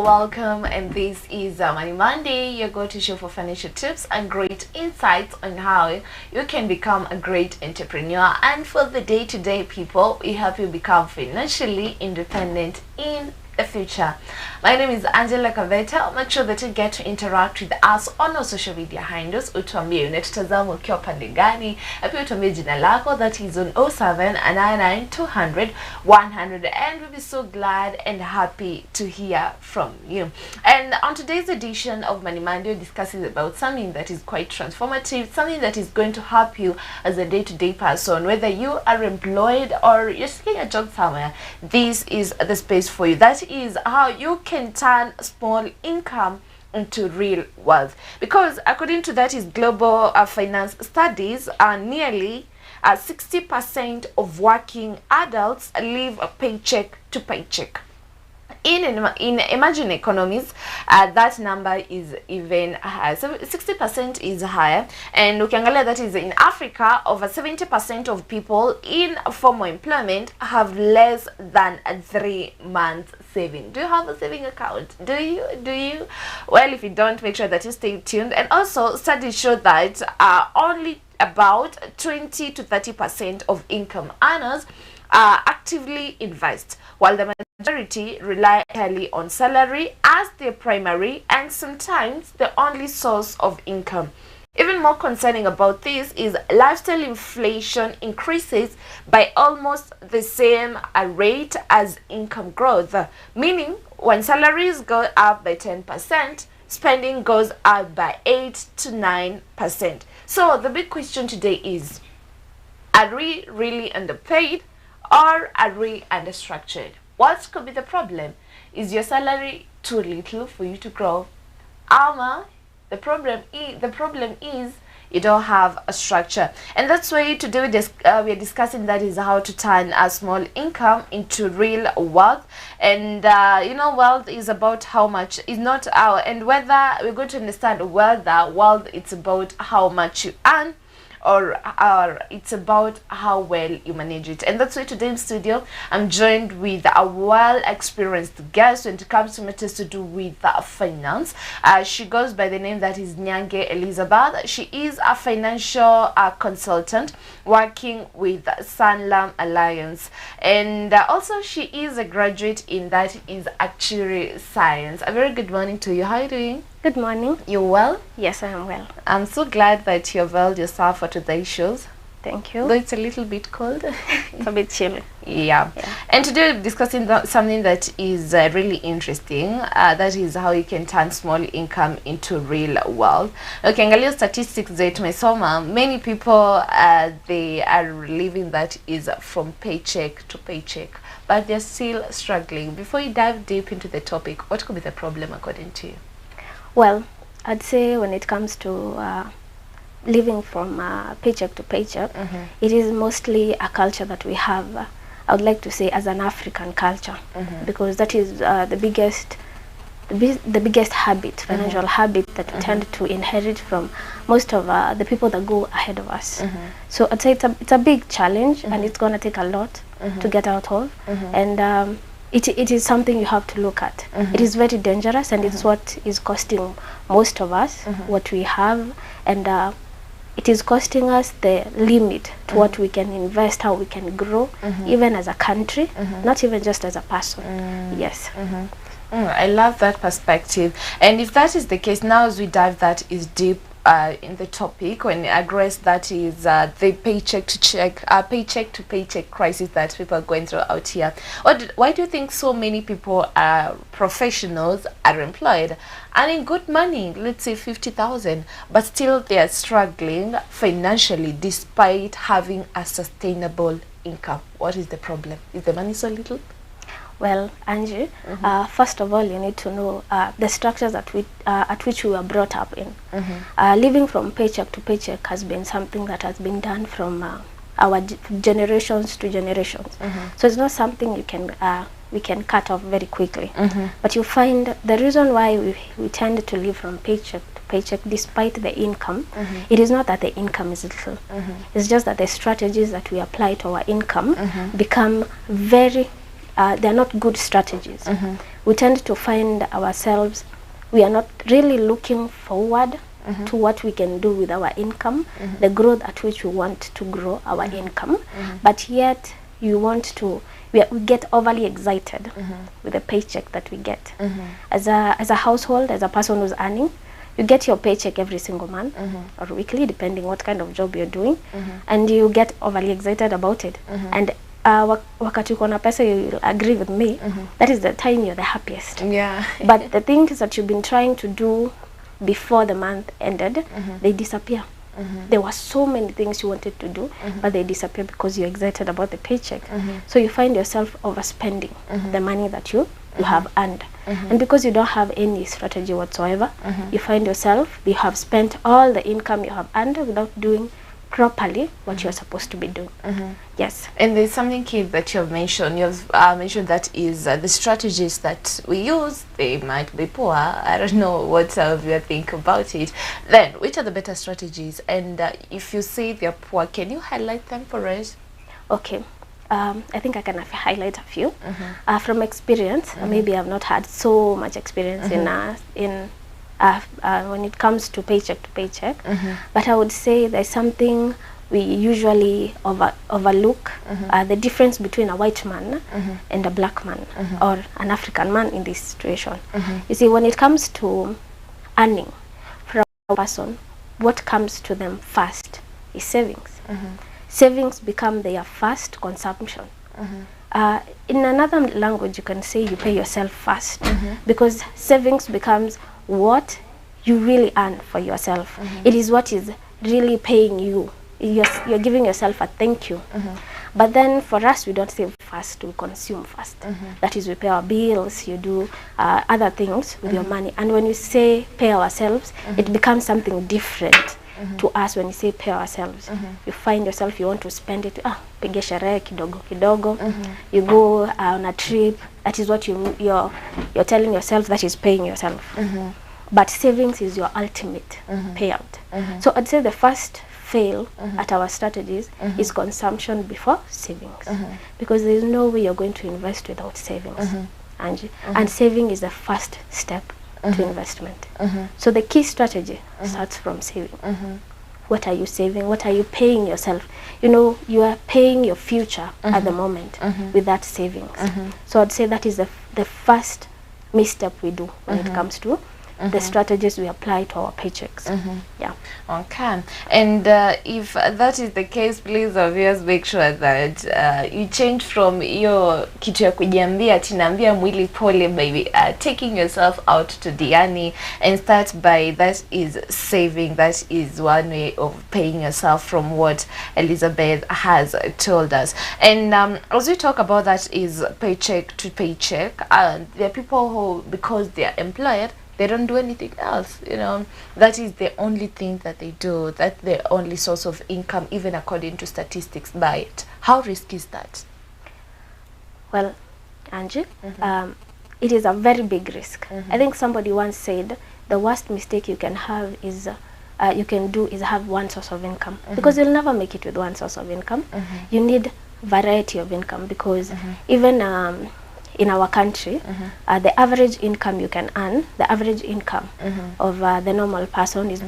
welcome, and this is Money Monday, your go-to show for financial tips and great insights on how you can become a great entrepreneur. And for the day-to-day people, we help you become financially independent in the future. My name is Angela Kaveta. Make sure that you get to interact with us on our social media handles. Utuambie unatutazama ukiwa pande gani, pia utuambie jina lako, that is on 0799 200 and we'll be so glad and happy to hear from you. And on today's edition of Money Monday, we're discussing about something that is quite transformative, something that is going to help you as a day-to-day person, whether you are employed or you're seeking a job somewhere. This is the space for you. That is how you can turn small income into real wealth, because according to that is global finance studies, nearly 60% of working adults live a paycheck to paycheck. In emerging economies, that number is even higher. So 60% is higher, and ukiangalia that is in Africa, over 70% of people in formal employment have less than 3 months saving. Do you have a saving account? Do you? Well, if you don't, make sure that you stay tuned. And also, studies show that only about 20 to 30% of income earners actively invest, while the majority rely entirely on salary as their primary and sometimes the only source of income. Even more concerning about this is lifestyle inflation increases by almost the same rate as income growth, meaning when salaries go up by 10%, spending goes up by 8 to 9%. So the big question today is, are we really underpaid or are we understructured? What could be the problem? Is your salary too little for you to grow? The problem is you don't have a structure. And that's why today we are discussing that is how to turn a small income into real wealth. And wealth is about how much is not our, and whether we're going to understand whether wealth it's about how much you earn, or it's about how well you manage it. And that's why today in studio I'm joined with a well-experienced guest when it comes to matters to do with finance. She goes by the name that is Nyangi Elizabeth. She is a financial consultant working with Sanlam Alliance, and also she is a graduate in that is actuary science. A very good morning to you. How are you doing? Good morning. You well? Yes, I am well. I'm so glad that you availed yourself for today's shows. Thank you. Though it's a little bit cold. It's a bit chilly. Yeah. And today we're discussing something that is really interesting. That is how you can turn small income into real wealth. Okay, angalia statistics that tumesoma, many people they are living that is from paycheck to paycheck, but they're still struggling. Before you dive deep into the topic, what could be the problem according to you? Well, I'd say when it comes to living from paycheck to paycheck, it is mostly a culture that we have, I would like to say, as an African culture, because that is the biggest habit, financial habit that we tend to inherit from most of the people that go ahead of us. So I'd say it's a big challenge, and it's going to take a lot to get out of, and it is something you have to look at. It is very dangerous, and it's what is costing most of us what we have, and it is costing us the limit to what we can invest, how we can grow, even as a country, not even just as a person. Yes. I love that perspective. And if that is the case, now as we dive that is deep in the topic, when address that is the paycheck to paycheck crisis that people are going through out here. Why do you think so many people are professionals, are employed, earning good money, let's say 50,000, but still they are struggling financially despite having a sustainable income? What is the problem? Is the money so little? Well, Angie, first of all, you need to know the structures at which we were brought up in. Living from paycheck to paycheck has been something that has been done from our generations to generations. So it's not something we can cut off very quickly. But you find the reason why we tend to live from paycheck to paycheck despite the income, it is not that the income is little. It's just that the strategies that we apply to our income become very they're not good strategies. We tend to find ourselves, we are not really looking forward to what we can do with our income, the growth at which we want to grow our income, but yet you want to, we get overly excited with the paycheck that we get. As a household, as a person who's earning, you get your paycheck every single month or weekly, depending what kind of job you're doing, and you get overly excited about it. And wakati uko na pesa, you'll agree with me, that is the time you're the happiest. Yeah. But the things that you've been trying to do before the month ended, they disappear. There were so many things you wanted to do, but they disappear because you're excited about the paycheck. So you find yourself overspending the money that you have earned. And because you don't have any strategy whatsoever, you find yourself, you have spent all the income you have earned without doing properly what you're supposed to be doing. Yes. And there's something key that you've mentioned. You've mentioned that is the strategies that we use, they might be poor. I don't know what you think about it. Then, which are the better strategies? And if you say they're poor, can you highlight them for us? Okay. I think I can highlight a few. From experience, maybe I've not had so much experience in when it comes to paycheck, but I would say there's something we usually overlook, the difference between a white man and a black man or an African man in this situation. You see, when it comes to earning from a person, what comes to them first is savings. Savings become their first consumption. In another language, you can say you pay yourself first, because savings becomes what you really earn for yourself. It is what is really paying you. You're giving yourself a thank you. But then for us, we don't save first, we consume first. That is, we pay our bills, you do other things with your money. And when we say pay ourselves, it becomes something different to us. When you say pay ourselves, you find yourself, you want to spend it, pige sherehe kidogo kidogo, you go on a trip. That is what you're telling yourself, that is paying yourself. But savings is your ultimate payout. So I'd say the first fail at our strategies is consumption before savings, because there is no way you're going to invest without savings, Angie. And saving is the first step to investment. So the key strategy starts from saving. What are you saving? What are you paying yourself? You know, you are paying your future at the moment with that savings. So I'd say that is the first misstep we do when it comes to the strategies we apply to our paychecks. Yeah. Okay. And if that is the case, please obviously make sure that you change from your kitu ya kujiambia tinambia mwili pole baby, taking yourself out to Diani, and start by that is saving. That is one way of paying yourself from what Elizabeth has told us. And as we talk about that is paycheck to paycheck, there are people who, because they are employed, they don't do anything else, you know. That is the only thing that they do. That's their only source of income, even according to statistics by it. How risky is that? Well, Angie, it is a very big risk. I think somebody once said the worst mistake you can have is you can do is have one source of income, because you'll never make it with one source of income. You need variety of income, because even in our country, the average income you can earn, the average income of the normal person is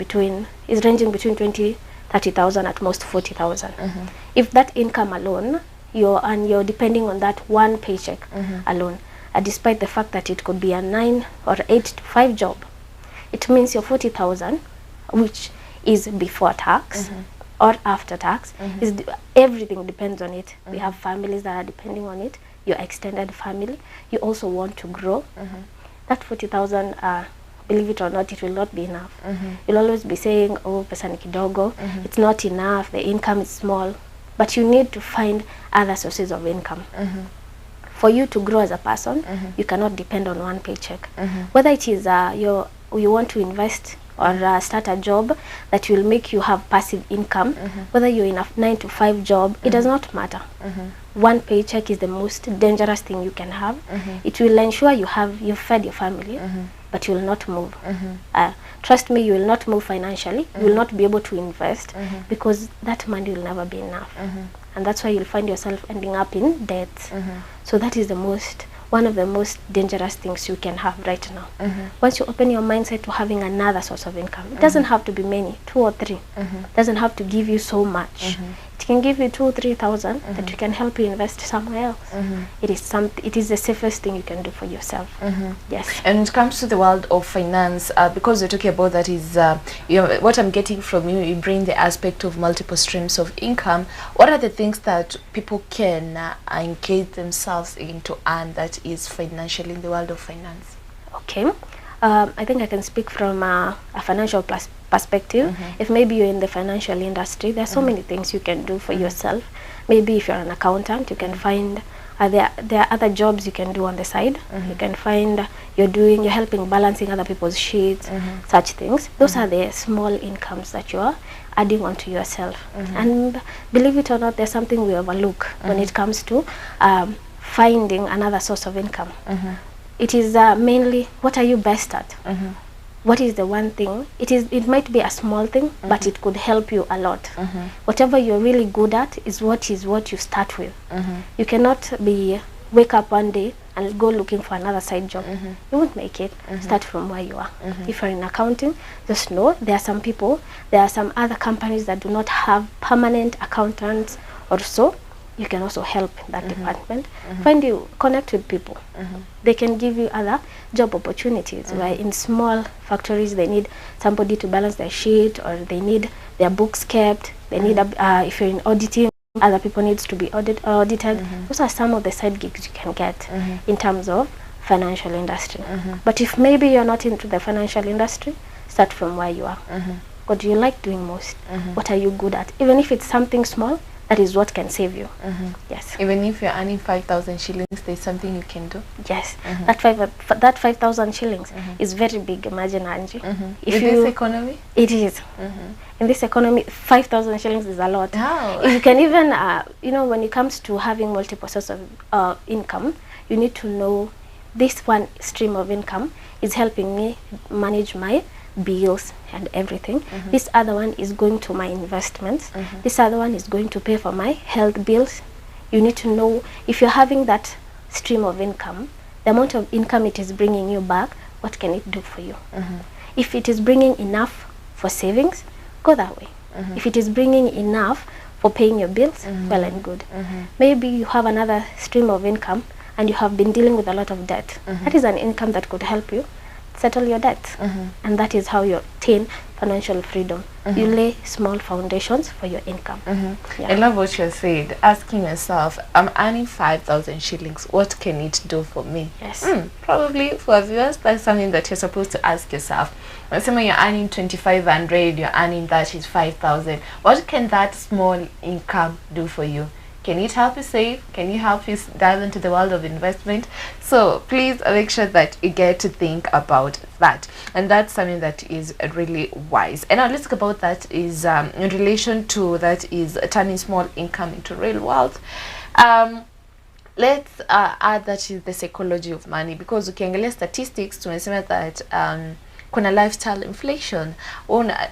ranging between 20,000-30,000, at most 40,000. If that income alone, you're depending on that one paycheck alone, despite the fact that it could be a 9 or 8 to 5 job, it means your 40,000, which is before tax or after tax, everything depends on it. We have families that are depending on it. Your extended family, you also want to grow. That 40,000, believe it or not, it will not be enough. You'll always be saying, oh, pesa ni kidogo, it's not enough, the income is small. But you need to find other sources of income. For you to grow as a person, you cannot depend on one paycheck. Whether it is you want to invest or start a job that will make you have passive income, whether you're in a 9 to 5 job, it does not matter. One paycheck is the most dangerous thing you can have. It will ensure you've fed your family, but you will not move. Trust me, you will not move financially. You will not be able to invest, because that money will never be enough. and that's why you'll find yourself ending up in debt. So that is one of the most dangerous things you can have right now. Once you open your mindset to having another source of income, it doesn't have to be many, 2 or 3. Doesn't have to give you so much. It can give you 2 or 3,000 that you can help you invest somewhere else. It is the safest thing you can do for yourself. Yes. And when it comes to the world of finance, because you're talking about that is, what I'm getting from you, you bring the aspect of multiple streams of income. What are the things that people can engage themselves in to earn that is financially in the world of finance? Okay. I think I can speak from a financial perspective. If maybe you're in the financial industry, there are so many things you can do for yourself. Maybe if you're an accountant, you can find there are other jobs you can do on the side. You can find you're helping balancing other people's sheets, such things. Those are the small incomes that you're adding onto yourself. And believe it or not, there's something we overlook when it comes to finding another source of income. It is mainly, what are you best at? What is the one thing? It might be a small thing, but it could help you a lot. Whatever you're really good at is what you start with. You cannot wake up one day and go looking for another side job. You won't make it. Start from where you are. If you're in accounting, just know there are some other companies that do not have permanent accountants or so. You can also help in that department. Connect with people. They can give you other job opportunities, where in small factories they need somebody to balance their sheet, or they need their books kept. They need if you're in auditing, other people needs to be audited. Those are some of the side gigs you can get in terms of financial industry. But if maybe you're not into the financial industry, start from where you are. What do you like doing most? What are you good at? Even if it's something small, that is what can save you. Yes. Even if you're earning 5,000 shillings, there's something you can do. Yes. That 5,000 shillings is very big. Imagine, Angie. If in this economy? It is. In this economy, 5,000 shillings is a lot. Oh. You can even, when it comes to having multiple sources of income, you need to know this one stream of income is helping me manage my bills and everything. This other one is going to my investments. This other one is going to pay for my health bills. You need to know, if you're having that stream of income, the amount of income it is bringing you back, what can it do for you? If it is bringing enough for savings, go that way. If it is bringing enough for paying your bills, well and good. Maybe you have another stream of income and you have been dealing with a lot of debt. That is an income that could help you settle your debt. And that is how you obtain financial freedom. You lay small foundations for your income. Yeah. I love what you said. Asking yourself, I'm earning 5,000 shillings. What can it do for me? Yes. Probably for viewers, that's something that you're supposed to ask yourself. When you're earning 2,500, you're earning that is 5,000. What can that small income do for you? Can it help you save? Can you help you dive into the world of investment? So please make sure that you get to think about that. And that's something that is really wise. And now let's talk about that is in relation to that is turning small income into real wealth. Let's add that is the psychology of money, because ukiangalia statistics tumesema that kuna lifestyle inflation.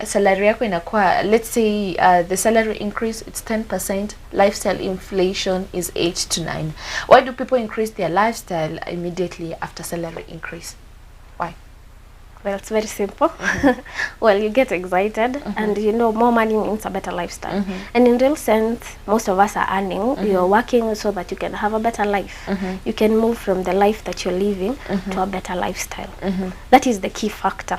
Salary yako inakuwa, let's say the salary increase, it's 10%, lifestyle inflation is 8 to 9. Why do people increase their lifestyle immediately after salary increase? Why? Well, it's very simple. Well, you get excited and more money means a better lifestyle. And in real sense, most of us are earning. You're working so that you can have a better life. You can move from the life that you're living to a better lifestyle. That is the key factor.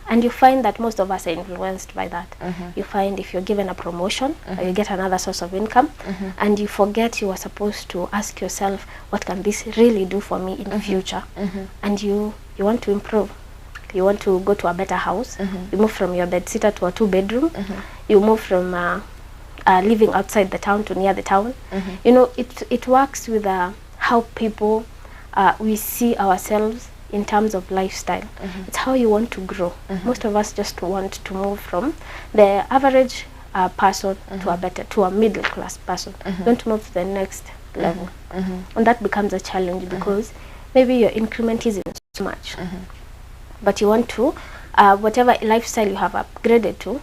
And you find that most of us are influenced by that. You find if you're given a promotion or you get another source of income and you forget you are supposed to ask yourself, what can this really do for me in the future? And you want to improve. You want to go to a better house. You move from your bedsitter to a 2-bedroom. You move from living outside the town to near the town. It works with how people we see ourselves in terms of lifestyle. It's how you want to grow. Most of us just want to move from the average person to a middle class person. You want to move to the next level. And that becomes a challenge because maybe your increment isn't so much. But you want to, whatever lifestyle you have upgraded to,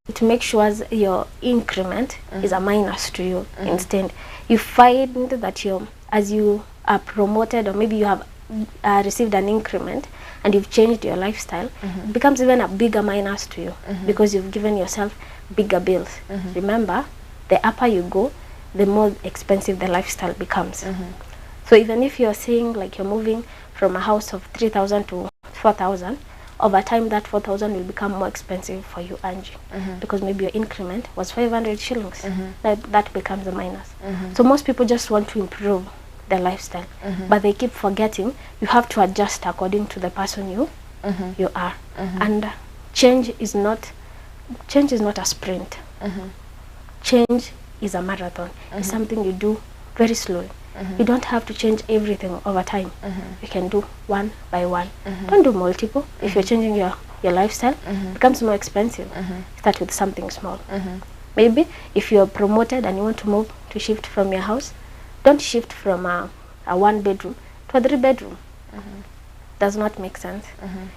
it makes sure your increment is a minus to you. Instead, you find that as you are promoted, or maybe you have received an increment and you've changed your lifestyle, it becomes even a bigger minus to you because you've given yourself bigger bills. Remember, the upper you go, the more expensive the lifestyle becomes. So even if you're saying like you're moving from a house of 3,000 to 4,000, over time that 4,000 will become more expensive for you, Angie, because maybe your increment was 500 shillings. That becomes a minus. So most people just want to improve their lifestyle, but they keep forgetting you have to adjust according to the person you are. And change is not a sprint. Change is a marathon. It's something you do very slowly. You don't have to change everything over time. You can do one by one. Don't do multiple. If you're changing your lifestyle, it becomes more expensive. Start with something small. Maybe if you're promoted and you want to shift from your house, don't shift from a 1-bedroom to a 3-bedroom. Does not make sense.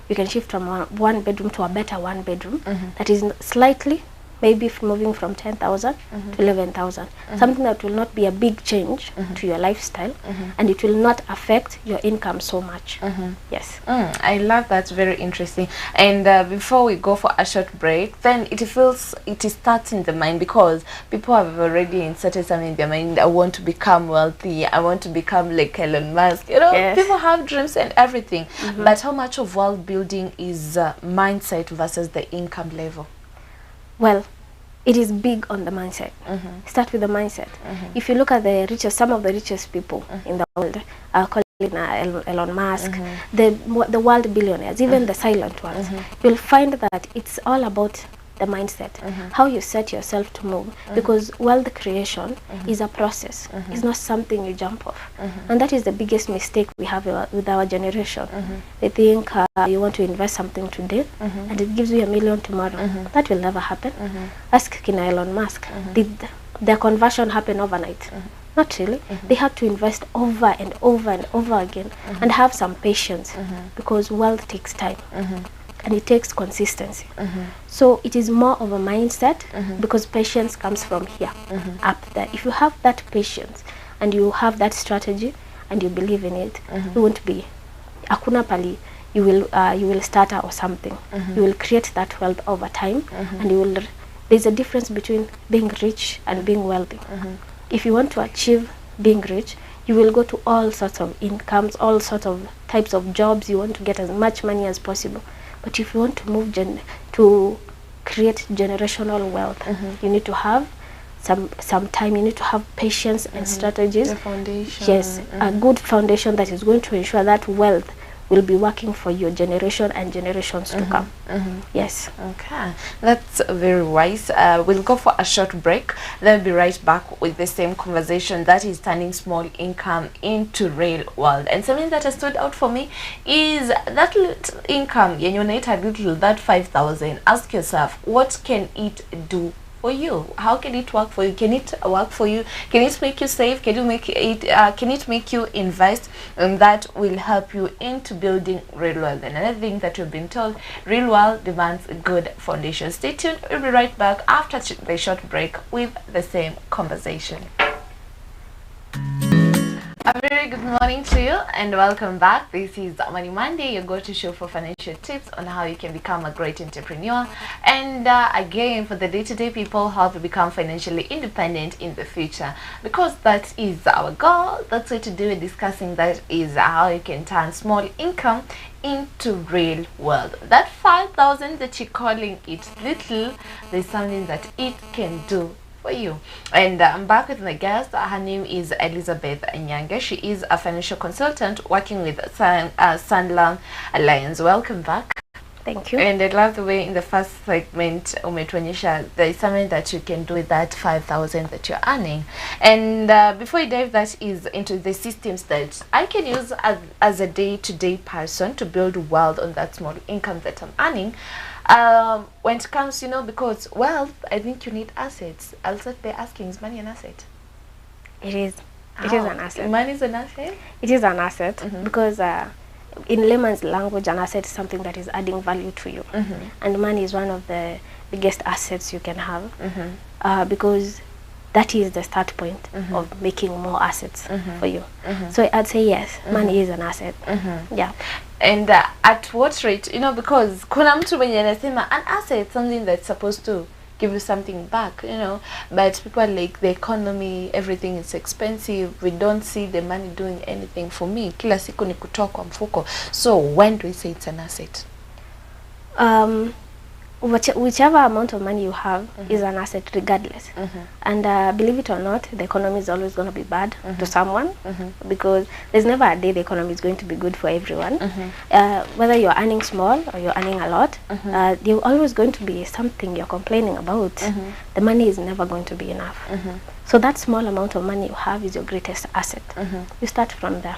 You can shift from a 1-bedroom to a better 1-bedroom that is slightly, maybe moving from 10,000 to 11,000. Something that will not be a big change to your lifestyle, and it will not affect your income so much. Yes. I love that. Very interesting. And before we go for a short break, then it starts in the mind, because people have already inserted something in their mind. I want to become wealthy. I want to become like Elon Musk. You know, people have dreams and everything. But how much of wealth building is mindset versus the income level? Well, it is big on the mindset. Start with the mindset. If you look at some of the richest people in the world, calling Elon Musk, the world billionaires, even the silent ones, you'll find that it's all about the mindset, how you set yourself to move, because wealth creation is a process. It's not something you jump off. And that is the biggest mistake we have with our generation. They think you want to invest something today and it gives you $1 million tomorrow. That will never happen. Ask Kina Elon Musk, did their conversion happen overnight? Not really. They had to invest over and over and over again and have some patience, because wealth takes time. And it takes consistency. So it is more of a mindset, because patience comes from here up there. If you have that patience and you have that strategy and you believe in it, you won't be akuna pali. You will start or something. You will create that wealth over time, and there's a difference between being rich and being wealthy. If you want to achieve being rich, you will go to all sorts of incomes, all sorts of types of jobs. You want to get as much money as possible. But if you want to move to create generational wealth, you need to have some time. You need to have patience and strategies. The foundation. Yes, a good foundation that is going to ensure that wealth will be working for your generation and generations to come. Yes. Okay, that's very wise. We'll go for a short break. Then be right back with the same conversation, that is turning small income into real wealth. And something that has stood out for me is that little income, that 5,000. Ask yourself, what can it do for you? How can it work for you? Can it work for you? Can it make you save? Can it make you invest? And that will help you into building real wealth. And another thing that you've been told, real wealth demands a good foundation. Stay tuned. We'll be right back after the short break with the same conversation. A very good morning to you and welcome back. This is Money Monday, your go-to show for financial tips on how you can become a great entrepreneur. And again, for the day-to-day people, how to become financially independent in the future. Because that is our goal. That's what today we're discussing. That is how you can turn small income into real wealth. That 5,000 that you're calling it little, there's something that it can do for you. And I'm back with my guest. Her name is Elizabeth Nyangi. She is a financial consultant working with Sanlam Alliance. Welcome back. Thank you. And I love the way in the first segment umetuonyesha there is something that you can do with that 5,000 that you're earning. And before you dive that is into the systems that I can use as a day-to-day person to build wealth on that small income that I'm earning. When it comes, because wealth, I think you need assets. I'll start by asking, is money an asset? It is. It is an asset. Money is an asset? It is an asset because in layman's language, an asset is something that is adding value to you. And money is one of the biggest assets you can have, because that is the start point of making more assets for you. So I'd say yes, money is an asset. Yeah. And at what rate, you know, because kuna mtu mwenye anasema an asset, something that's supposed to give you something back, you know, but people are like, the economy, everything is expensive, we don't see the money doing anything for me, kila siku ni kutoa kwa mfuko. So when do we say it's an asset? Whichever amount of money you have is an asset regardless. And believe it or not, the economy is always going to be bad to someone, because there's never a day the economy is going to be good for everyone. Whether you're earning small or you're earning a lot, there's always going to be something you're complaining about. The money is never going to be enough. So that small amount of money you have is your greatest asset. You start from there.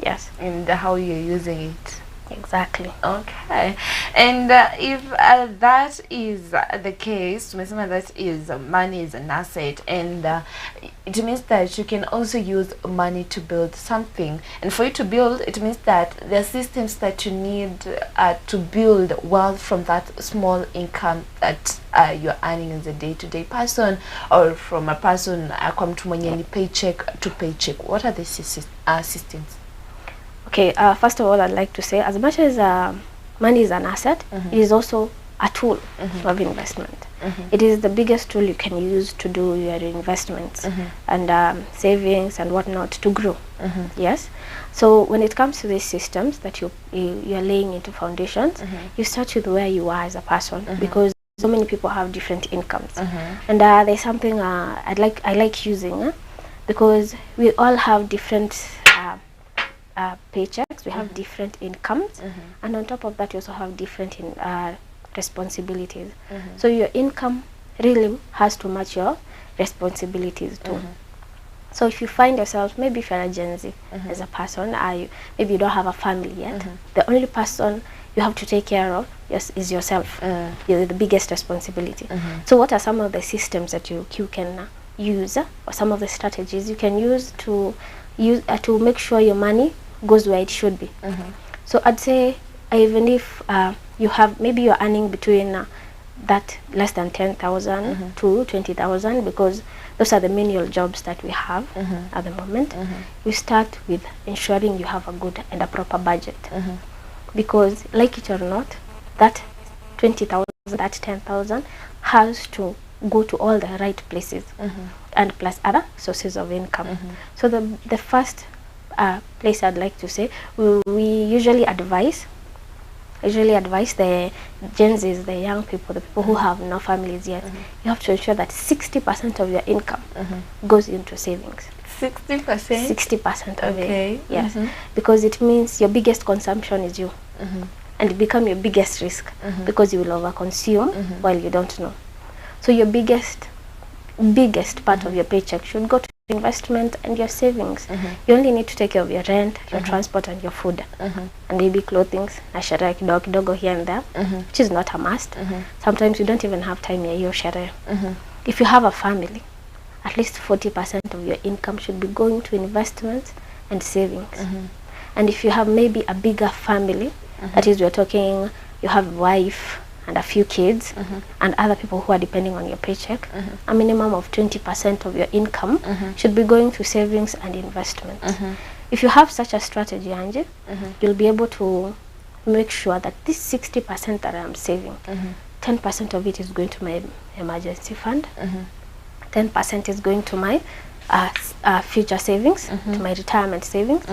Yes. And how you're using it. Exactly. Okay. And if that is the case, that is money is an asset, and it means that you can also use money to build something. And for you to build, it means that there are systems that you need to build wealth from that small income that you're earning as a day-to-day person, or from a person come to mwenye paycheck to paycheck. What are the systems? Okay, first of all, I'd like to say, as much as money is an asset, it is also a tool of investment. It is the biggest tool you can use to do your investments and savings and whatnot to grow. Yes. So when it comes to these systems that you're laying into foundations, you start with where you are as a person, because so many people have different incomes. And there's something I like using, because we all have different paychecks, we have different incomes, and on top of that you also have different responsibilities. So your income really has to match your responsibilities too. So if you find yourself, maybe if you're a Gen Z as a person, maybe you don't have a family yet, the only person you have to take care of is yourself. You're the biggest responsibility. So what are some of the systems that you can use, or some of the strategies you can use to make sure your money goes where it should be? So I'd say, even if you have, maybe you're earning between that less than 10,000 to 20,000, because those are the menial jobs that we have at the moment. You start with ensuring you have a good and a proper budget, because like it or not, that 20,000, that 10,000 has to go to all the right places, and plus other sources of income. So the first place I'd like to say, we usually advise the Gen Zs, the young people, the people who have no families yet, you have to ensure that 60% of your income goes into savings. 60%? 60% of okay. it, yes. Because it means your biggest consumption is you, and it become your biggest risk, because you will overconsume while you don't know. So your biggest part of your paycheck should go to investment and your savings. You only need to take care of your rent, your transport, and your food, and maybe clothing, na sherehe kidogo kidogo here and there, which is not a must. Sometimes you don't even have time ya hiyo sherehe. If you have a family, at least 40% of your income should be going to investments and savings. And if you have maybe a bigger family, that is, we're talking, you have a wife and a few kids and other people who are depending on your paycheck, a minimum of 20% of your income should be going to savings and investment. If you have such a strategy, Angie, you'll be able to make sure that this 60% that I'm saving, 10% of it is going to my emergency fund, 10% is going to my future savings, to my retirement savings.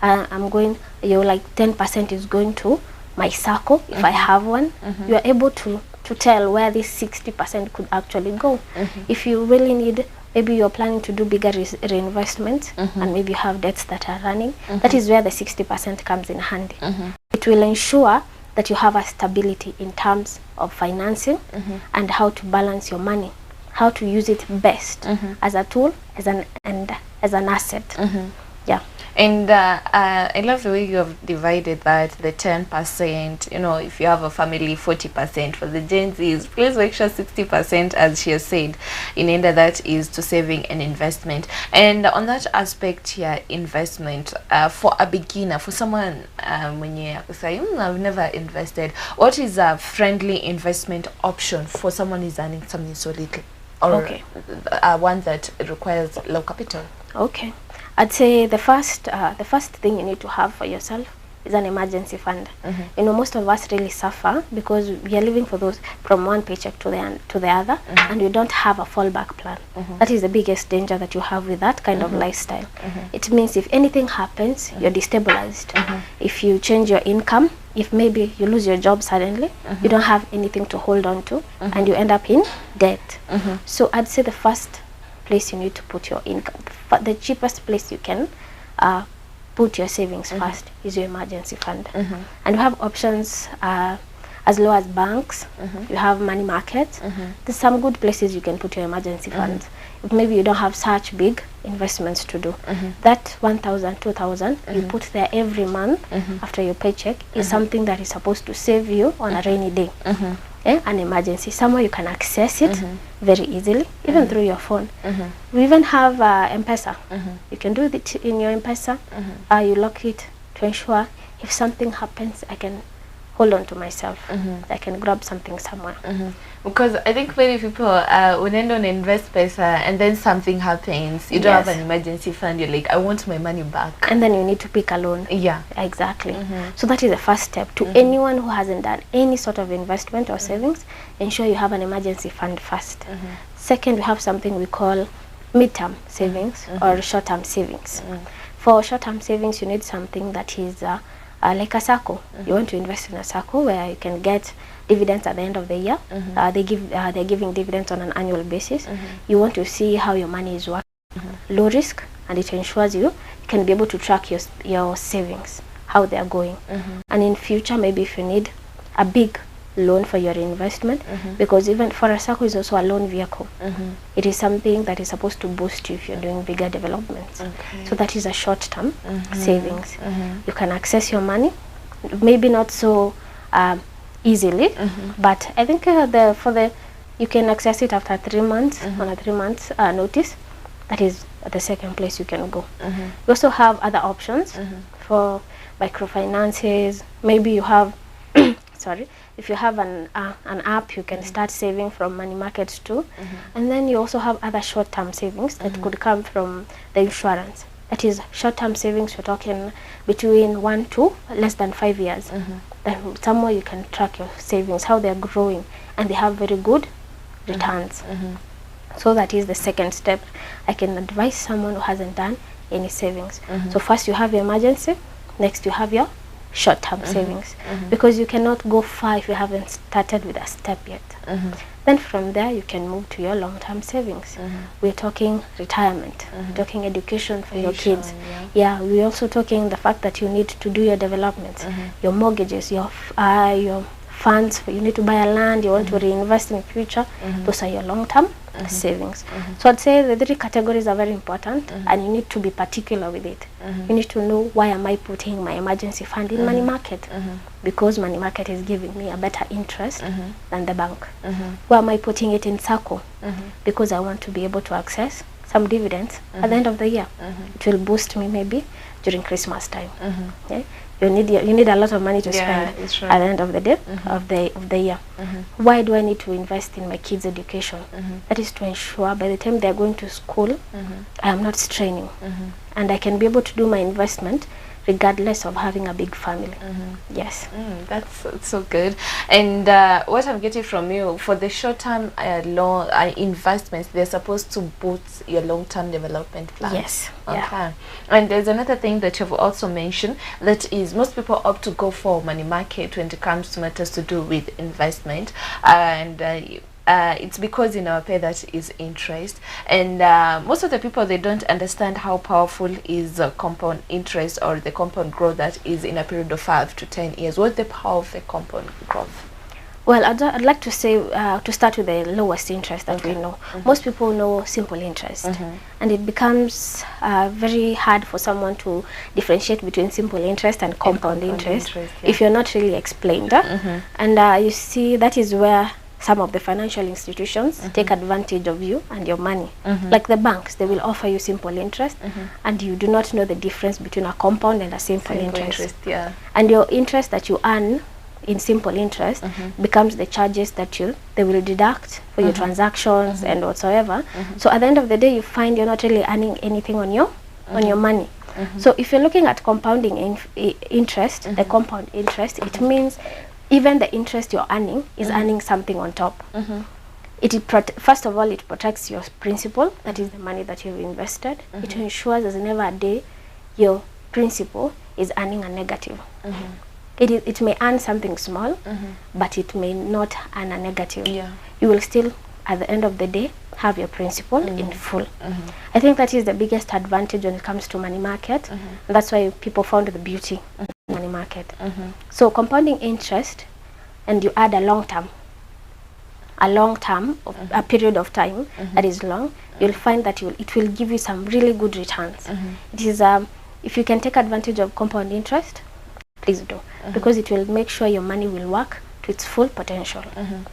I'm going, like 10% is going to my circle, if I have one. You are able to tell where this 60% could actually go. If you really need, maybe you're planning to do bigger reinvestments, and maybe you have debts that are running, that is where the 60% comes in handy. It will ensure that you have a stability in terms of financing and how to balance your money, how to use it best as a tool, as an asset. Yeah. And I love the way you have divided that, the 10%, you know, if you have a family, 40%. For the Gen Zs, please make sure 60%, as she has said, inaenda, that is to saving and investment. And on that aspect here, investment, for a beginner, for someone when you say, I've never invested, what is a friendly investment option for someone who's earning something so little? Or Okay. One that requires low capital? Okay. I'd say the first thing you need to have for yourself is an emergency fund. You know, most of us really suffer because we are living for those from one paycheck to the other, and you don't have a fallback plan. That is the biggest danger that you have with that kind of lifestyle. It means if anything happens, you're destabilized. If you change your income, if maybe you lose your job suddenly, you don't have anything to hold on to, and you end up in debt. So I'd say the first place you need to put your income, but the cheapest place you can put your savings first is your emergency fund. And you have options as low as banks. You have money markets. There's some good places you can put your emergency funds. If maybe you don't have such big investments to do, that 1,000, 2,000 you put there every month after your paycheck is something that is supposed to save you on a rainy day. An emergency, somewhere you can access it very easily, even through your phone. We even have M-Pesa. You can do it in your M-Pesa. You lock it to ensure if something happens, I can hold on to myself. I can grab something somewhere. Because I think many people when they don't invest pesa and then something happens, you don't have an emergency fund, you're like, I want my money back. And then you need to pick a loan. Yeah. Exactly. So that is the first step. To anyone who hasn't done any sort of investment or savings, ensure you have an emergency fund first. Second, we have something we call mid-term savings or short-term savings. For short-term savings, you need something that is like a SACCO. You want to invest in a SACCO where you can get dividends at the end of the year. They're giving dividends on an annual basis. You want to see how your money is working. Low risk, and it ensures you can be able to track your savings, how they are going. And in future, maybe if you need a big loan for your investment, because even for a SACCO is also a loan vehicle. It is something that is supposed to boost you if you're doing bigger developments. So that is a short-term savings. You can access your money, maybe not so easily, but I think you can access it after 3 months on a 3 months notice. That is the second place you can go. We also have other options for microfinances. Maybe you have sorry, if you have an app, you can start saving from money markets too. And then you also have other short-term savings that could come from the insurance. That is short-term savings, we're talking between 1 to less than 5 years. Then somewhere you can track your savings, how they're growing, and they have very good returns. So that is the second step. I can advise someone who hasn't done any savings. So first you have your emergency, next you have your short-term savings, because you cannot go far if you haven't started with a step yet. Then from there you can move to your long-term savings. We're talking retirement, talking education for your kids. We're also talking the fact that you need to do your developments, your mortgages, your funds. You need to buy a land, you want to reinvest in the future. Those are your long-term savings. So I'd say the 3 categories are very important, and you need to be particular with it. You need to know, why am I putting my emergency fund in money market? Because money market is giving me a better interest than the bank. Why am I putting it in SACCO? Because I want to be able to access some dividends at the end of the year. It will boost me maybe during Christmas time. You need a lot of money to spend at the end of the day of the year. Why do I need to invest in my kids' education? That is to ensure by the time they are going to school, I am not straining, and I can be able to do my investment regardless of having a big family. Yes. That's so good. And what I'm getting from you, for the short-term investments, they're supposed to boost your long-term development plan. Yes. Okay. And there's another thing that you've also mentioned, that is most people opt to go for money market when it comes to matters to do with investment, and it's because in our pay that is interest, and most of the people, they don't understand how powerful is compound interest or the compound growth that is in a period of 5 to 10 years. What's the power of the compound growth? Well, I'd like to say, to start with the lowest interest that we know. Most people know simple interest, and it becomes very hard for someone to differentiate between simple interest and compound interest if you're not really explained. And you see, that is where some of the financial institutions take advantage of you and your money. Like the banks, they will offer you simple interest, and you do not know the difference between a compound and a simple interest. And your interest that you earn in simple interest becomes the charges that they will deduct for your transactions and whatsoever. So at the end of the day, you find you're not really earning anything on your money. So if you're looking at compounding interest, the compound interest, it means even the interest you're earning is earning something on top. First of all, it protects your principal, that is the money that you've invested. It ensures there's never a day your principal is earning a negative. It may earn something small, but it may not earn a negative. You will still, at the end of the day, have your principal in full. I think that is the biggest advantage when it comes to money market. That's why people found the beauty of money market. So compounding interest, and you add a long term, a period of time that is long, you'll find that it will give you some really good returns. It is if you can take advantage of compound interest, please do, because it will make sure your money will work to its full potential.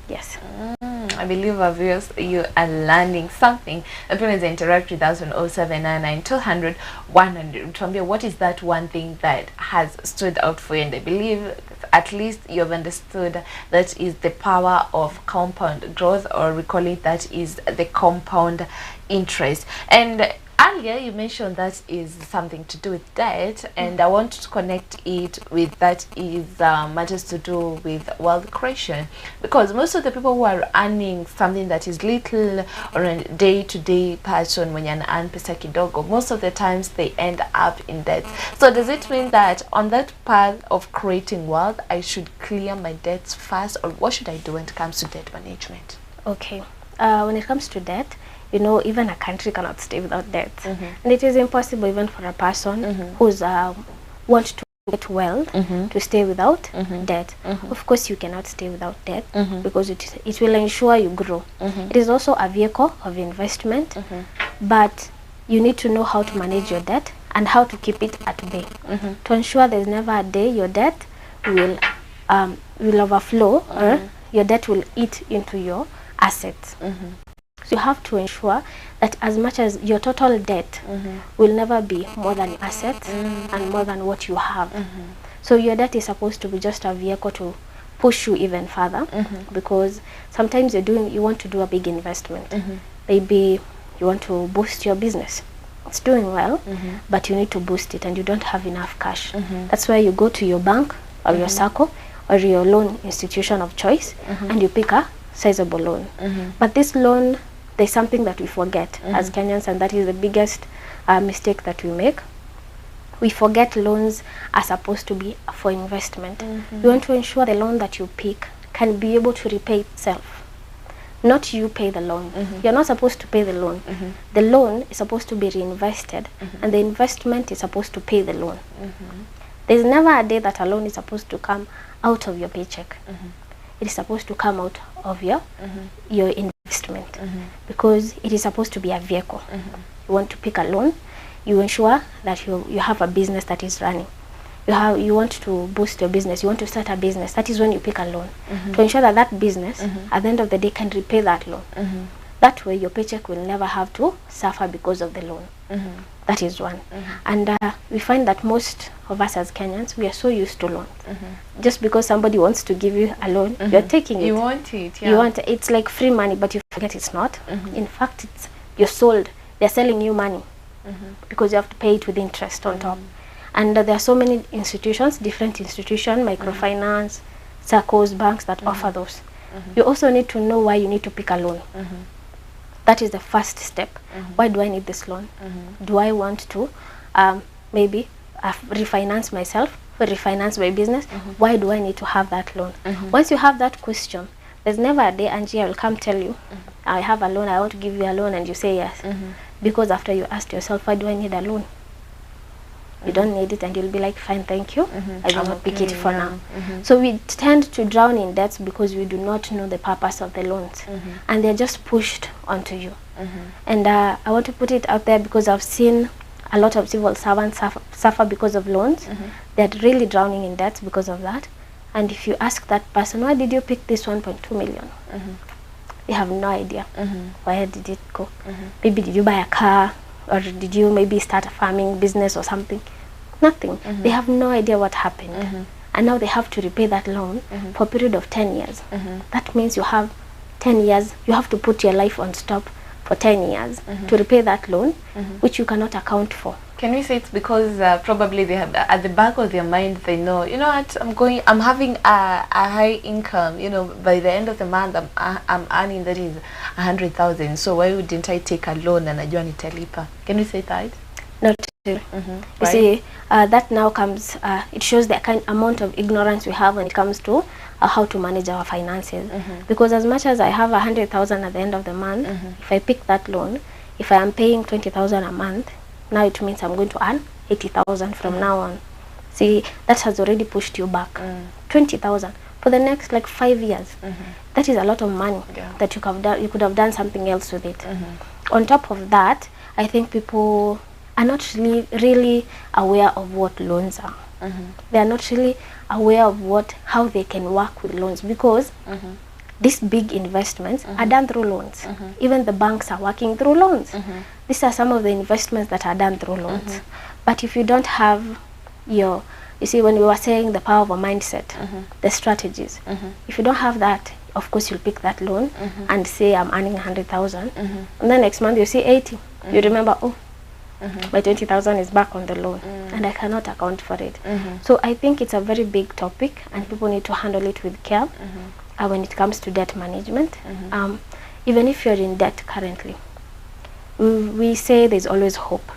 Yes. I believe our viewers, you are learning something. Please interact with us on 0799 200 100. Tuambie, what is that one thing that has stood out for you? And I believe at least you've understood that is the power of compound growth, or we call it that is the compound interest. And earlier you mentioned that is something to do with debt, and I want to connect it with that is matters to do with wealth creation, because most of the people who are earning something that is little or a day-to-day person, when you earn pesa kidogo, most of the times they end up in debt. So does it mean that on that path of creating wealth, I should clear my debts first, or what should I do when it comes to debt management? Okay, when it comes to debt, you know, even a country cannot stay without debt. And it is impossible even for a person who's wants to get well to stay without debt. Of course, you cannot stay without debt because it will ensure you grow. It is also a vehicle of investment, but you need to know how to manage your debt and how to keep it at bay to ensure there's never a day your debt will overflow or your debt will eat into your assets. So you have to ensure that as much as your total debt will never be more than assets and more than what you have. So your debt is supposed to be just a vehicle to push you even further, because sometimes you want to do a big investment. Maybe you want to boost your business. It's doing well, but you need to boost it and you don't have enough cash. That's why you go to your bank or your circle or your loan institution of choice and you pick a sizable loan. But this loan, there's something that we forget as Kenyans, and that is the biggest mistake that we make. We forget loans are supposed to be for investment. You want to ensure the loan that you pick can be able to repay itself, not you pay the loan. You're not supposed to pay the loan. The loan is supposed to be reinvested, and the investment is supposed to pay the loan. There's never a day that a loan is supposed to come out of your paycheck. It is supposed to come out of your investment, because it is supposed to be a vehicle. You want to pick a loan, you ensure that you have a business that is running. You want to boost your business, you want to start a business. That is when you pick a loan to ensure that that business at the end of the day can repay that loan. That way your paycheck will never have to suffer because of the loan. That is one. And we find that most of us as Kenyans, we are so used to loans. Just because somebody wants to give you a loan, you're taking it. You want it, You want it. It's like free money, but you forget it's not. In fact, you're sold. They're selling you money because you have to pay it with interest on top. And there are so many institutions, different institutions, microfinance, circles, banks that offer those. You also need to know why you need to pick a loan. That is the first step. Why do I need this loan? Do I want to maybe refinance myself or refinance my business? Why do I need to have that loan? Once you have that question, there's never a day Angie I will come tell you, I have a loan, I want to give you a loan, and you say yes. Because after you asked yourself, why do I need a loan? you don't need it, and you'll be like, fine, thank you, I will not pick it for now. So we tend to drown in debts because we do not know the purpose of the loans, and they're just pushed onto you. And I want to put it out there because I've seen a lot of civil servants suffer because of loans. They're really drowning in debts because of that. And if you ask that person, why did you pick this 1.2 million? They have no idea. Where did it go? Maybe did you buy a car, or did you maybe start a farming business or something? Nothing. They have no idea what happened. And now they have to repay that loan for a period of 10 years. That means you have 10 years, you have to put your life on stop for 10 years to repay that loan, which you cannot account for. Can we say it's because probably they have at the back of their mind, they know, you know what, I'm having a high income, you know, by the end of the month I'm earning that is 100,000, so why wouldn't I take a loan and najua nitalipa? Can we say that? Not true. You see, that now comes, it shows the kind amount of ignorance we have when it comes to how to manage our finances. Because as much as I have 100,000 at the end of the month, if I pick that loan, if I am paying 20,000 a month, now it means I'm going to earn 80,000 from now on. See, that has already pushed you back. 20,000 for the next like 5 years. That is a lot of money that you could have done something else with it. On top of that, I think people are not really aware of what loans are. They are not really aware of how they can work with loans, because these big investments are done through loans. Even the banks are working through loans. These are some of the investments that are done through loans. But if you don't have you see, when we were saying the power of a mindset, the strategies, if you don't have that, of course you'll pick that loan and say, I'm earning 100,000, and then next month you see 80. You remember, oh, my 20,000 is back on the loan, and I cannot account for it. So I think it's a very big topic, and people need to handle it with care when it comes to debt management. Even if you're in debt currently, we say there's always hope.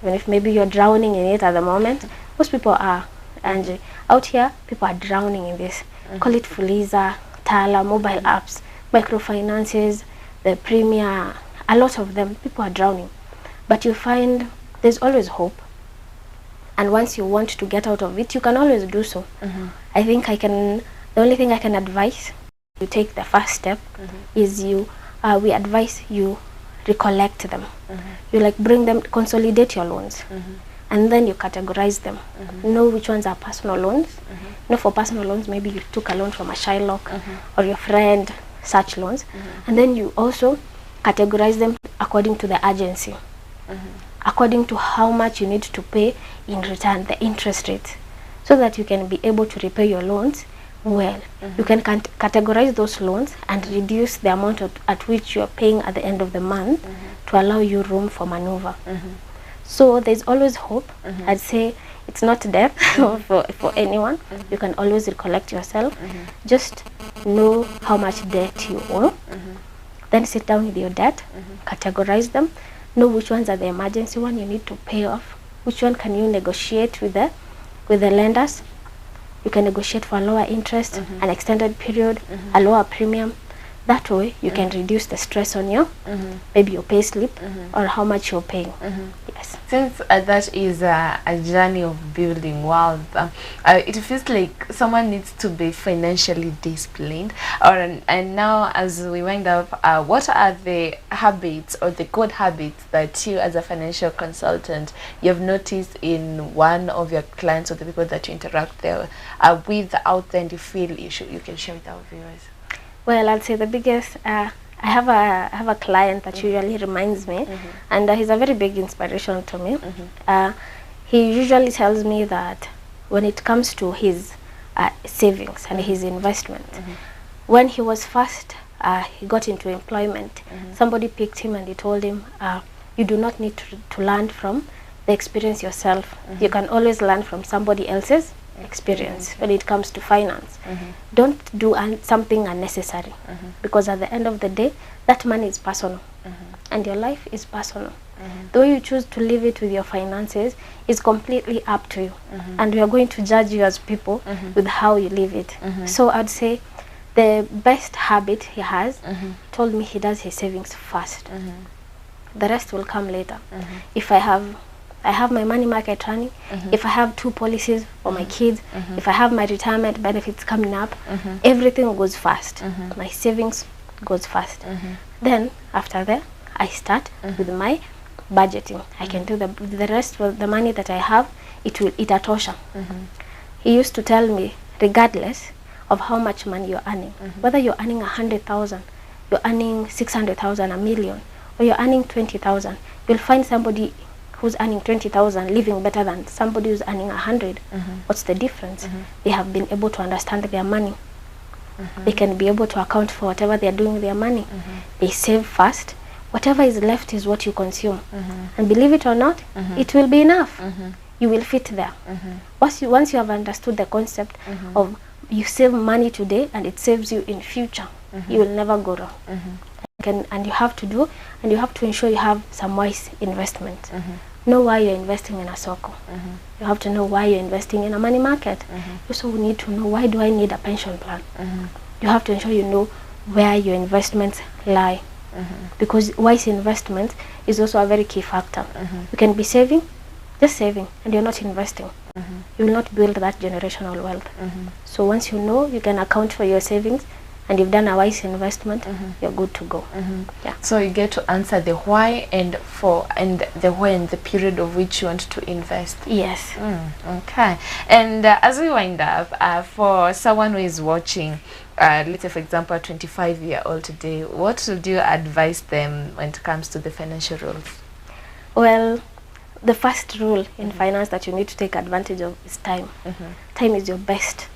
Even if maybe you're drowning in it at the moment, most people are. And out here, people are drowning in this. Call it Fuliza, Tala, mobile apps, microfinances, the Premier, a lot of them, people are drowning. But you find there's always hope. And once you want to get out of it, you can always do so. I think the only thing I can advise you take the first step is we advise you recollect them. You like bring them, consolidate your loans, and then you categorize them. Know which ones are personal loans. Know for personal loans, maybe you took a loan from a Shylock or your friend, such loans, and then you also categorize them according to the urgency, according to how much you need to pay in return, the interest rate, so that you can be able to repay your loans well. You can categorize those loans and reduce the amount at which you are paying at the end of the month to allow you room for maneuver. So there's always hope. I'd say it's not death for anyone. You can always recollect yourself. Just know how much debt you owe. Then sit down with your debt, categorize them, know which ones are the emergency one you need to pay off, which one can you negotiate with the lenders. You can negotiate for a lower interest, an extended period, a lower premium. That way you can reduce the stress on you, maybe your pay slip or how much you're paying. Yes. Since that is a journey of building wealth, it feels like someone needs to be financially disciplined. And now as we wind up, what are the habits or the good habits that you as a financial consultant you have noticed in one of your clients or the people that you interact there with out there, and you feel you can share with our viewers? Well, I'd say the biggest, I have a client that usually reminds me, and he's a very big inspiration to me. He usually tells me that when it comes to his savings and his investment, when he was first, he got into employment, somebody picked him and he told him, you do not need to learn from the experience yourself. You can always learn from somebody else's experience when it comes to finance. Don't do something unnecessary, because at the end of the day, that money is personal, and your life is personal. The way you choose to live it with your finances is completely up to you, and we are going to judge you as people with how you live it. So I'd say the best habit he has, he told me he does his savings first. The rest will come later. If I have I have my money market running, if I have 2 policies for my kids, if I have my retirement benefits coming up, everything goes fast. My savings goes fast. Then after that, I start with my budgeting. I can do the rest with the money that I have. Itatosha. He used to tell me, regardless of how much money you're earning, whether you're earning 100,000, you're earning 600,000, a million, or you're earning 20,000, you'll find somebody who's earning 20,000 living better than somebody who's earning 100. What's the difference? They have been able to understand their money. They can be able to account for whatever they're doing with their money. They save fast. Whatever is left is what you consume. And believe it or not, it will be enough. You will fit there. Once you have understood the concept of you save money today and it saves you in future, you will never go wrong. And you have to ensure you have some wise investment. Know why you're investing in a soko. You have to know why you're investing in a money market. You also need to know, why do I need a pension plan? You have to ensure you know where your investments lie. Because wise investment is also a very key factor. You can be saving, just saving, and you're not investing. You will not build that generational wealth. So once you know you can account for your savings and you've done a wise investment, you're good to go. Yeah. So you get to answer the why and the when, the period of which you want to invest. Yes. Okay. And as we wind up, for someone who is watching, let's say for example a 25-year-old today, what would you advise them when it comes to the financial rules? Well, the first rule in finance that you need to take advantage of is time. Time is your best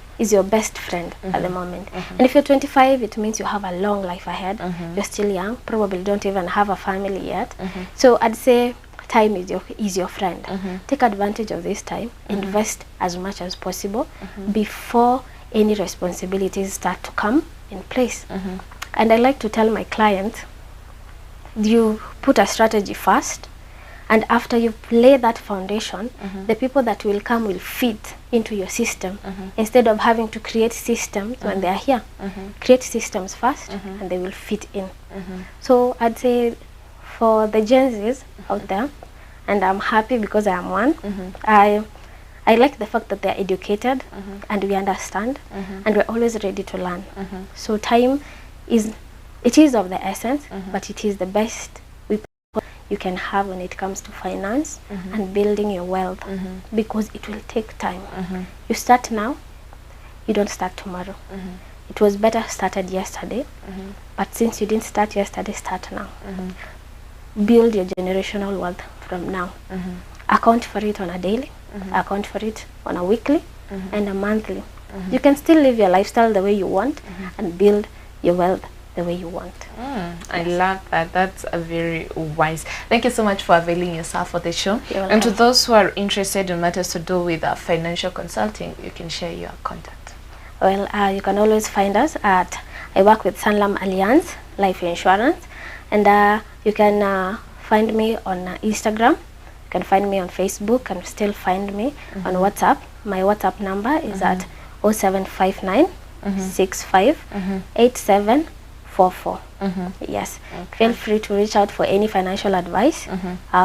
friend at the moment. And if you're 25, it means you have a long life ahead. You're still young, probably don't even have a family yet. So I'd say time is your friend. Take advantage of this time. Invest as much as possible before any responsibilities start to come in place. And I like to tell my clients, you put a strategy first, and after you lay that foundation, the people that will come will fit into your system. Instead of having to create systems when they are here. Create systems first and they will fit in. So I'd say for the Gen Zs out there, and I'm happy because I am one, I like the fact that they're educated and we understand and we're always ready to learn. So time is of the essence, but it is the best you can have when it comes to finance and building your wealth, because it will take time. You start now, you don't start tomorrow. It was better started yesterday, but since you didn't start yesterday, start now. Build your generational wealth from now. Account for it on a daily, account for it on a weekly and a monthly. You can still live your lifestyle the way you want and build your wealth the way you want. I love that. That's a very wise. Thank you so much for availing yourself for the show. And to those who are interested in matters to do with financial consulting, you can share your contact. Well, you can always find us at, I work with Sanlam Alliance Life Insurance, and you can find me on Instagram. You can find me on Facebook and still find me on WhatsApp. My WhatsApp number is at 0759 65 87 44. Yes. Feel free to reach out for any financial advice.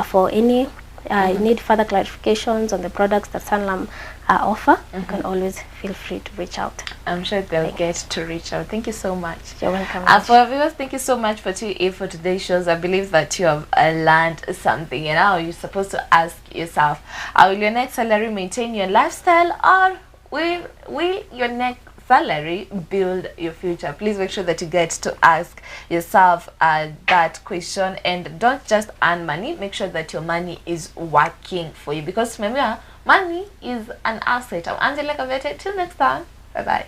For any need further clarifications on the products that Sanlam offer, you can always feel free to reach out. I'm sure they'll get to reach out. Thank you so much. You're welcome. For our viewers, thank you so much for tuning in for today's shows. I believe that you have learned something, and now you're supposed to ask yourself, will your next salary maintain your lifestyle, or will your next salary build your future? Please make sure that you get to ask yourself that question, and don't just earn money. Make sure that your money is working for you, because remember, money is an asset. I'm Angela Kavete. Till next time, bye bye.